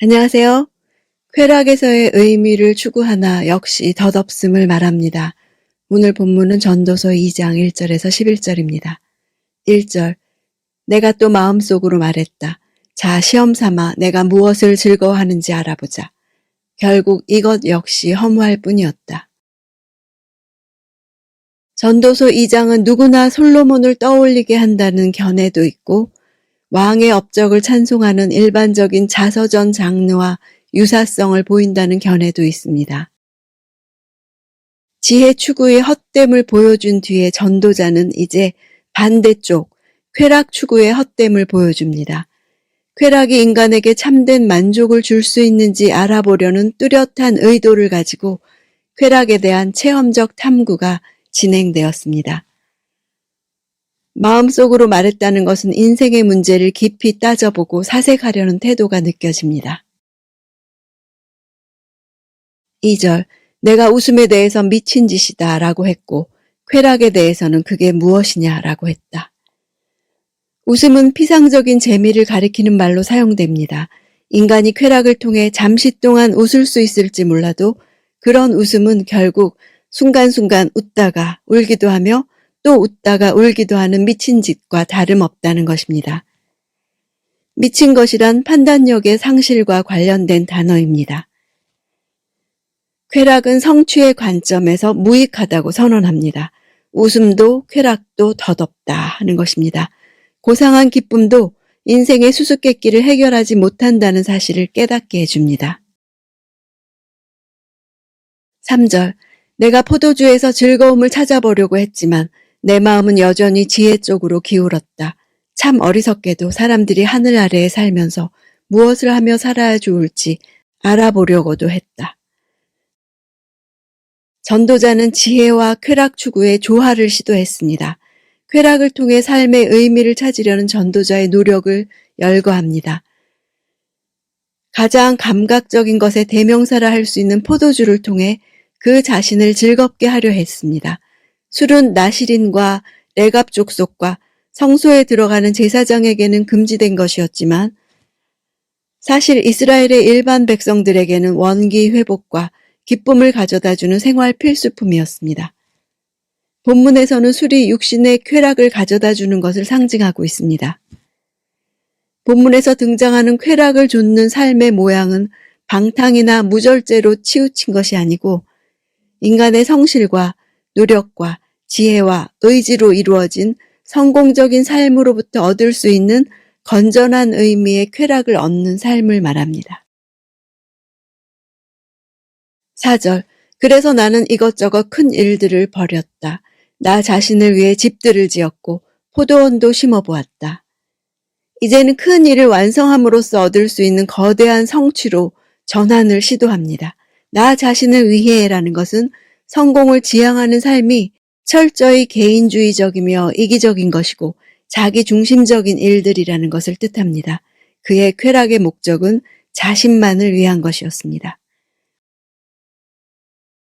안녕하세요. 쾌락에서의 의미를 추구하나 역시 덧없음을 말합니다. 오늘 본문은 전도서 2장 1절에서 11절입니다. 1절, 내가 또 마음속으로 말했다. 자, 시험 삼아 내가 무엇을 즐거워하는지 알아보자. 결국 이것 역시 허무할 뿐이었다. 전도서 2장은 누구나 솔로몬을 떠올리게 한다는 견해도 있고 왕의 업적을 찬송하는 일반적인 자서전 장르와 유사성을 보인다는 견해도 있습니다. 지혜 추구의 헛됨을 보여준 뒤에 전도자는 이제 반대쪽 쾌락 추구의 헛됨을 보여줍니다. 쾌락이 인간에게 참된 만족을 줄 수 있는지 알아보려는 뚜렷한 의도를 가지고 쾌락에 대한 체험적 탐구가 진행되었습니다. 마음속으로 말했다는 것은 인생의 문제를 깊이 따져보고 사색하려는 태도가 느껴집니다. 2절, 내가 웃음에 대해서 미친 짓이다 라고 했고 쾌락에 대해서는 그게 무엇이냐 라고 했다. 웃음은 피상적인 재미를 가리키는 말로 사용됩니다. 인간이 쾌락을 통해 잠시 동안 웃을 수 있을지 몰라도 그런 웃음은 결국 순간순간 웃다가 울기도 하며 또 웃다가 울기도 하는 미친 짓과 다름없다는 것입니다. 미친 것이란 판단력의 상실과 관련된 단어입니다. 쾌락은 성취의 관점에서 무익하다고 선언합니다. 웃음도 쾌락도 덧없다 하는 것입니다. 고상한 기쁨도 인생의 수수께끼를 해결하지 못한다는 사실을 깨닫게 해줍니다. 3절, 내가 포도주에서 즐거움을 찾아보려고 했지만 내 마음은 여전히 지혜 쪽으로 기울었다. 참 어리석게도 사람들이 하늘 아래에 살면서 무엇을 하며 살아야 좋을지 알아보려고도 했다. 전도자는 지혜와 쾌락 추구의 조화를 시도했습니다. 쾌락을 통해 삶의 의미를 찾으려는 전도자의 노력을 열거합니다. 가장 감각적인 것의 대명사라 할 수 있는 포도주를 통해 그 자신을 즐겁게 하려 했습니다. 술은 나시린과 레갑 족속과 성소에 들어가는 제사장에게는 금지된 것이었지만 사실 이스라엘의 일반 백성들에게는 원기 회복과 기쁨을 가져다주는 생활 필수품이었습니다. 본문에서는 술이 육신의 쾌락을 가져다주는 것을 상징하고 있습니다. 본문에서 등장하는 쾌락을 좇는 삶의 모양은 방탕이나 무절제로 치우친 것이 아니고 인간의 성실과 노력과 지혜와 의지로 이루어진 성공적인 삶으로부터 얻을 수 있는 건전한 의미의 쾌락을 얻는 삶을 말합니다. 4절, 그래서 나는 이것저것 큰 일들을 벌였다. 나 자신을 위해 집들을 지었고 포도원도 심어보았다. 이제는 큰 일을 완성함으로써 얻을 수 있는 거대한 성취로 전환을 시도합니다. 나 자신을 위해라는 것은 성공을 지향하는 삶이 철저히 개인주의적이며 이기적인 것이고 자기중심적인 일들이라는 것을 뜻합니다. 그의 쾌락의 목적은 자신만을 위한 것이었습니다.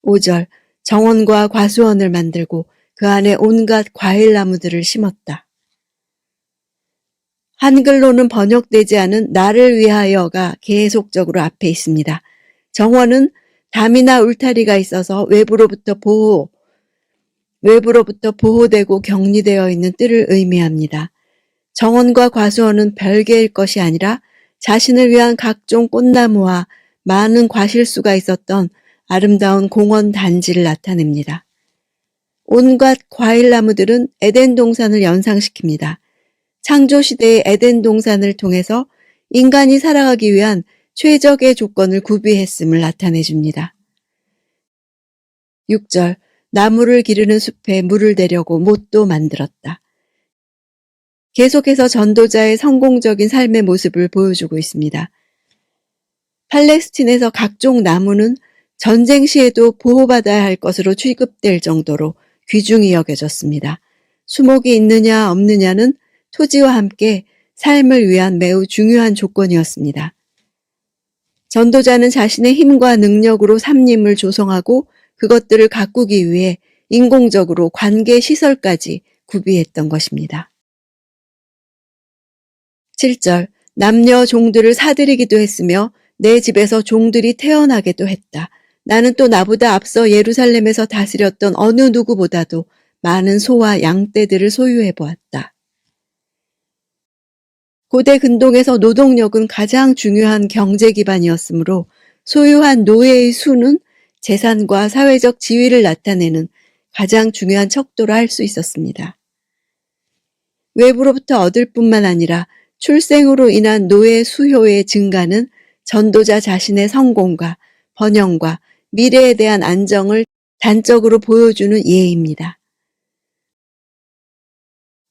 5절, 정원과 과수원을 만들고 그 안에 온갖 과일나무들을 심었다. 한글로는 번역되지 않은 나를 위하여가 계속적으로 앞에 있습니다. 정원은 담이나 울타리가 있어서 외부로부터 보호되고 격리되어 있는 뜰을 의미합니다. 정원과 과수원은 별개일 것이 아니라 자신을 위한 각종 꽃나무와 많은 과실수가 있었던 아름다운 공원 단지를 나타냅니다. 온갖 과일나무들은 에덴 동산을 연상시킵니다. 창조시대의 에덴 동산을 통해서 인간이 살아가기 위한 최적의 조건을 구비했음을 나타내줍니다. 6절, 나무를 기르는 숲에 물을 대려고 못도 만들었다. 계속해서 전도자의 성공적인 삶의 모습을 보여주고 있습니다. 팔레스틴에서 각종 나무는 전쟁 시에도 보호받아야 할 것으로 취급될 정도로 귀중히 여겨졌습니다. 수목이 있느냐 없느냐는 토지와 함께 삶을 위한 매우 중요한 조건이었습니다. 전도자는 자신의 힘과 능력으로 삼림을 조성하고 그것들을 가꾸기 위해 인공적으로 관계 시설까지 구비했던 것입니다. 7절, 남녀 종들을 사들이기도 했으며 내 집에서 종들이 태어나게도 했다. 나는 또 나보다 앞서 예루살렘에서 다스렸던 어느 누구보다도 많은 소와 양떼들을 소유해 보았다. 고대 근동에서 노동력은 가장 중요한 경제 기반이었으므로 소유한 노예의 수는 재산과 사회적 지위를 나타내는 가장 중요한 척도로 할 수 있었습니다. 외부로부터 얻을 뿐만 아니라 출생으로 인한 노예 수요의 증가는 전도자 자신의 성공과 번영과 미래에 대한 안정을 단적으로 보여주는 예입니다.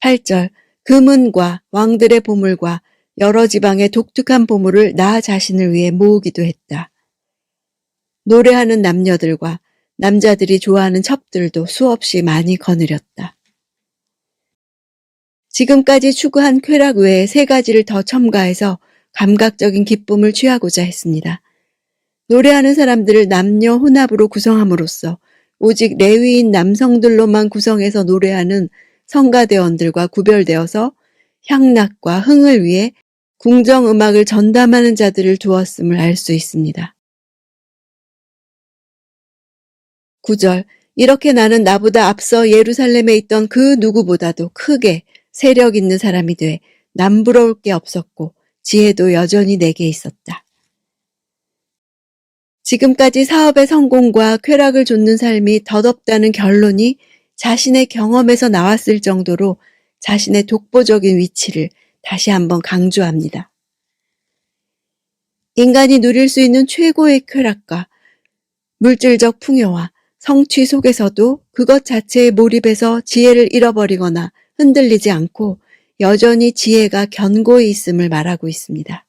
8절 금은과 왕들의 보물과 여러 지방의 독특한 보물을 나 자신을 위해 모으기도 했다. 노래하는 남녀들과 남자들이 좋아하는 첩들도 수없이 많이 거느렸다. 지금까지 추구한 쾌락 외에 3가지를 더 첨가해서 감각적인 기쁨을 취하고자 했습니다. 노래하는 사람들을 남녀 혼합으로 구성함으로써 오직 레위인 남성들로만 구성해서 노래하는 성가대원들과 구별되어서 향락과 흥을 위해 궁정음악을 전담하는 자들을 두었음을 알 수 있습니다. 9절 이렇게 나는 나보다 앞서 예루살렘에 있던 그 누구보다도 크게 세력 있는 사람이 돼 남부러울 게 없었고 지혜도 여전히 내게 있었다. 지금까지 사업의 성공과 쾌락을 좇는 삶이 덧없다는 결론이 자신의 경험에서 나왔을 정도로 자신의 독보적인 위치를 다시 한번 강조합니다. 인간이 누릴 수 있는 최고의 쾌락과 물질적 풍요와 성취 속에서도 그것 자체에 몰입해서 지혜를 잃어버리거나 흔들리지 않고 여전히 지혜가 견고히 있음을 말하고 있습니다.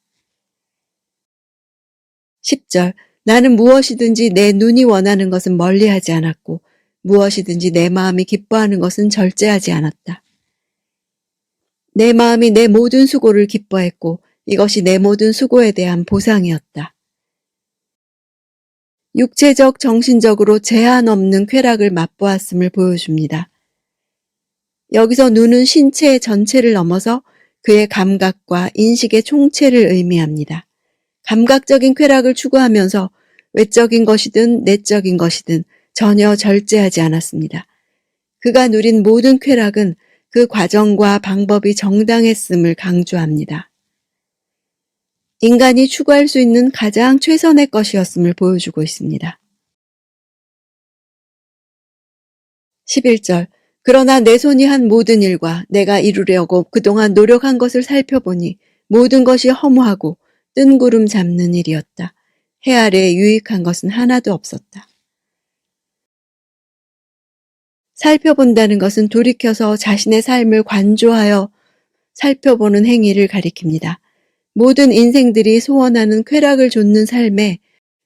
10절 나는 무엇이든지 내 눈이 원하는 것은 멀리하지 않았고 무엇이든지 내 마음이 기뻐하는 것은 절제하지 않았다. 내 마음이 내 모든 수고를 기뻐했고 이것이 내 모든 수고에 대한 보상이었다. 육체적, 정신적으로 제한 없는 쾌락을 맛보았음을 보여줍니다. 여기서 눈은 신체의 전체를 넘어서 그의 감각과 인식의 총체를 의미합니다. 감각적인 쾌락을 추구하면서 외적인 것이든 내적인 것이든 전혀 절제하지 않았습니다. 그가 누린 모든 쾌락은 그 과정과 방법이 정당했음을 강조합니다. 인간이 추구할 수 있는 가장 최선의 것이었음을 보여주고 있습니다. 11절 그러나 내 손이 한 모든 일과 내가 이루려고 그동안 노력한 것을 살펴보니 모든 것이 허무하고 뜬구름 잡는 일이었다. 해 아래에 유익한 것은 하나도 없었다. 살펴본다는 것은 돌이켜서 자신의 삶을 관조하여 살펴보는 행위를 가리킵니다. 모든 인생들이 소원하는 쾌락을 좇는 삶에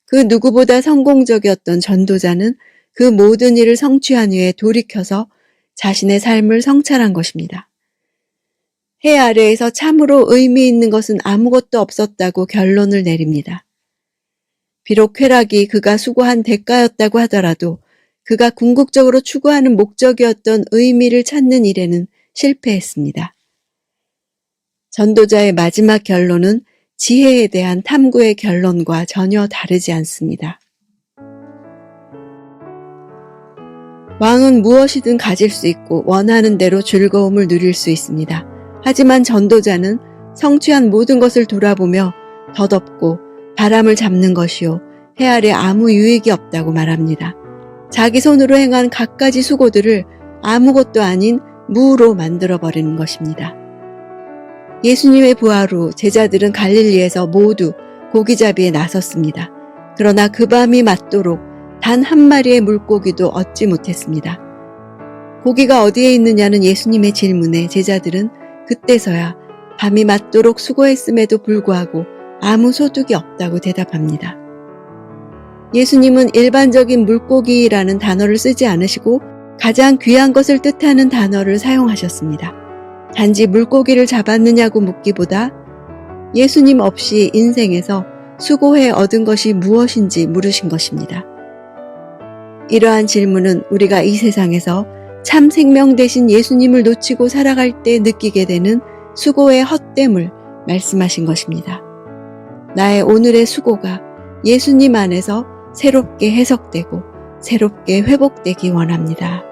그 누구보다 성공적이었던 전도자는 그 모든 일을 성취한 후에 돌이켜서 자신의 삶을 성찰한 것입니다. 해 아래에서 참으로 의미 있는 것은 아무것도 없었다고 결론을 내립니다. 비록 쾌락이 그가 수고한 대가였다고 하더라도 그가 궁극적으로 추구하는 목적이었던 의미를 찾는 일에는 실패했습니다. 전도자의 마지막 결론은 지혜에 대한 탐구의 결론과 전혀 다르지 않습니다. 왕은 무엇이든 가질 수 있고 원하는 대로 즐거움을 누릴 수 있습니다. 하지만 전도자는 성취한 모든 것을 돌아보며 덧없고 바람을 잡는 것이요 해 아래 아무 유익이 없다고 말합니다. 자기 손으로 행한 갖가지 수고들을 아무것도 아닌 무로 만들어버리는 것입니다. 예수님의 부활 후 제자들은 갈릴리에서 모두 고기잡이에 나섰습니다. 그러나 그 밤이 맞도록 단 한 마리의 물고기도 얻지 못했습니다. 고기가 어디에 있느냐는 예수님의 질문에 제자들은 그때서야 밤이 맞도록 수고했음에도 불구하고 아무 소득이 없다고 대답합니다. 예수님은 일반적인 물고기라는 단어를 쓰지 않으시고 가장 귀한 것을 뜻하는 단어를 사용하셨습니다. 단지 물고기를 잡았느냐고 묻기보다 예수님 없이 인생에서 수고해 얻은 것이 무엇인지 물으신 것입니다. 이러한 질문은 우리가 이 세상에서 참 생명 되신 예수님을 놓치고 살아갈 때 느끼게 되는 수고의 헛됨을 말씀하신 것입니다. 나의 오늘의 수고가 예수님 안에서 새롭게 해석되고 새롭게 회복되기 원합니다.